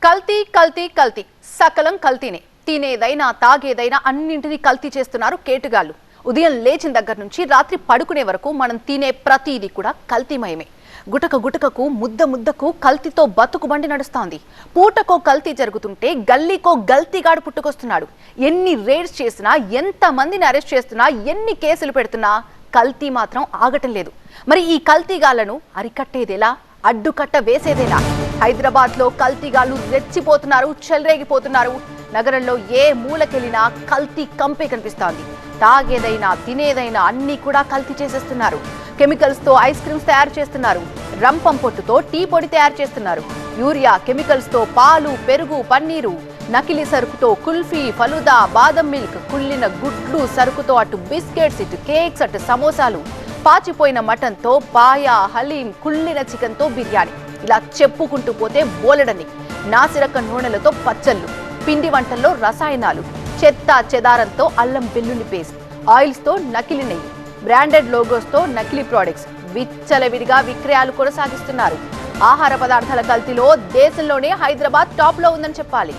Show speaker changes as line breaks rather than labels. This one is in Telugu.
కల్తీ కల్తీ కల్తీ సకలం కల్తీనే. తినేదైనా తాగేదైనా అన్నింటినీ కల్తీ చేస్తున్నారు కేటుగాళ్లు. ఉదయం లేచిన దగ్గర నుంచి రాత్రి పడుకునే వరకు మనం తినే ప్రతిదీ కూడా కల్తీమయమే. గుటక గుటకకు ముద్ద ముద్దకు కల్తీతో బతుకు బండి నడుస్తోంది. పూటకో కల్తీ జరుగుతుంటే గల్లీకో గల్తీగాడు పుట్టుకొస్తున్నాడు. ఎన్ని రేడ్స్ చేసినా, ఎంత మందిని అరెస్ట్ చేస్తున్నా, ఎన్ని కేసులు పెడుతున్నా కల్తీ మాత్రం ఆగటం లేదు. మరి ఈ కల్తీగాళ్లను అరికట్టేదేలా, అడ్డుకట్ట వేసేదేలా? హైదరాబాద్ లో కల్తీగాళ్లు రెచ్చిపోతున్నారు, చెలరేగిపోతున్నారు. నగరంలో ఏ మూలకెళ్ళినా కల్తీ కంపే కనిపిస్తోంది. తాగేదైనా తినేదైనా అన్ని కూడా కల్తీ చేసేస్తున్నారు. కెమికల్స్ తో ఐస్ క్రీమ్స్ తయారు చేస్తున్నారు. రంపం పొట్టుతో టీ పొడి తయారు చేస్తున్నారు. యూరియా కెమికల్స్ తో పాలు, పెరుగు, పన్నీరు, నకిలీ సరుకుతో కుల్ఫీ, ఫలుదా, బాదం మిల్క్, కుళ్ళిన గుడ్లు సరుకుతో అటు బిస్కెట్స్, ఇటు కేక్స్, అటు సమోసాలు, పాచిపోయిన మటన్తో పాయా, హలీం, కుళ్ళిన చికెన్తో బిర్యానీ, ఇలా చెప్పుకుంటూ పోతే బోలెడని. నాసిరకం నూనెలతో పచ్చళ్ళు, పిండి వంటల్లో రసాయనాలు, చెత్త చెదారంతో అల్లం వెల్లుల్లి పేస్ట్, ఆయిల్స్ తో నకిలీ నెయ్యి, బ్రాండెడ్ లోగోస్ తో నకిలీ ప్రోడక్ట్స్ విచ్చలవిడిగా విక్రయాలు కొనసాగిస్తున్నారు. ఆహార పదార్థాల కల్తీలో దేశంలోనే హైదరాబాద్ టాప్ లో ఉందని చెప్పాలి.